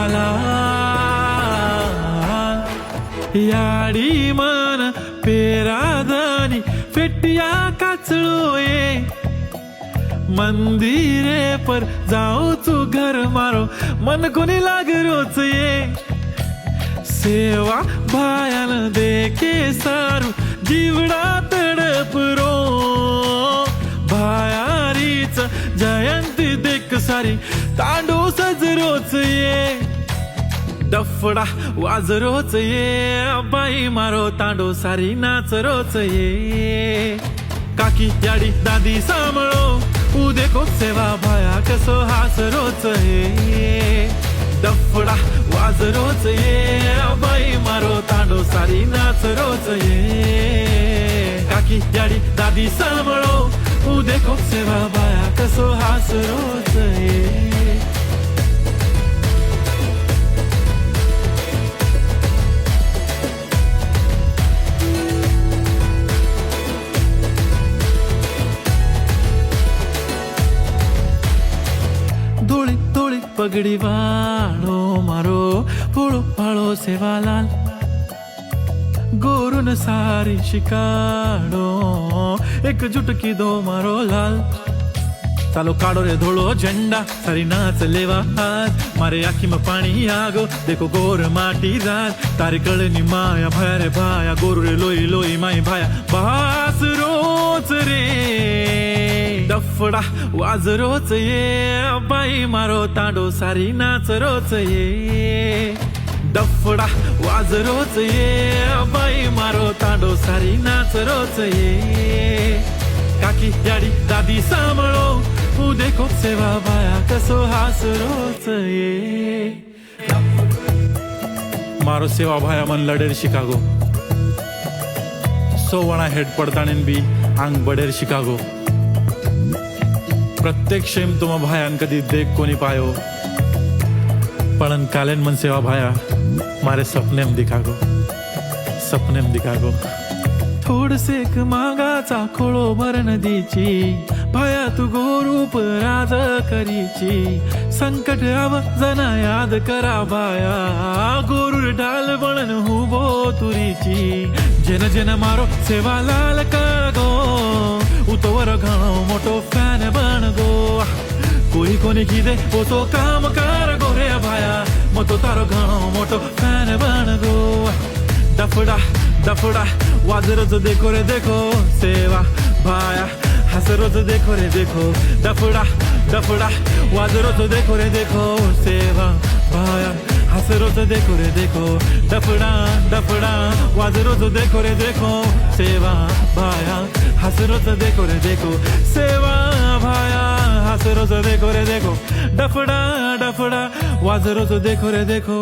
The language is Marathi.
सेवाला याडी मन पेरादानी फेटिया काचळोए मंदिरे पर जाओ तू घर मारो मन कोणी लाग रोच ये सेवा भायान देखे सारू जीवडा तडपरो भायारीच जयंती देख सारी तांडू सजरोच ये डफडा वाजरोच ये बाई मारो तांडो सारी नाचरोच ये काकी याडी दादी सांभाळो उदे को सेवा भाया कसो हासरोच ये डफडा वाजरोच ये बाई मारो तांडो सारी नाचरोच ये काकी याडी दादी सांभाळो उदे को सेवा भाया कसो हासरोच ये धोळी धोळी पगडी वाळो मारो पोळो पाळो सेवालाल गोरून सारी शिकाडो एकजुट की दो मारो लाल चालो काढो रे धोळो झंडा सारी नाच लेवा हात मारे आखी में पानी आगो देखो गोर माटी रात तारे कळनी माया भाया रे भाया गोरू रे लोई लोई माई भाया बास रोच रे डफडा वाजरोच ये बाई मारो तांडो सारी नाचरोच ये डफडा वाजरोच ये बाई मारो तांडो सारी नाचरोच ये काकी याडी दादी सांभाळो उदे को सेवा भाया कसो हासरोच ये मारो सेवा भाया मन लडेर शिकागो सोवणा हेड पडताणीन बी आंग बडेर शिकागो प्रत्येक शेम तुम भायान कदी देख कोनी पायो पण कालेन मन सेवा भाया मारे सपनेम दिखागो थोड सेक मागाचा खोळो भर नदीची भाया तू गोरूप राज करीची संकट आव जना याद करा भाया गोरूर ढाल बनन हुबो तुरीची जन जन मारो सेवा लाल कागो उतोवर घणो मोटो फॅन बन गो कोई कोनी कीदे वो तो काम कर गो रे भाया मो तो तारो घणो मोटो फॅन बन गो डफडा डफडा वाजरोच देखो रे देखो सेवा भाया हसरोच देखो रे देखो डफडा डफडा वाजरोच देखो रे देखो सेवा भाया हसरोच देखो रे देखो डफडा डफडा वाजरोच देखो रे देखो सेवा भाया हसरोच देखो रे देखो सेवा भाया हसरोच देखो रे देखो डफडा डफडा वाजरोच देखो रे देखो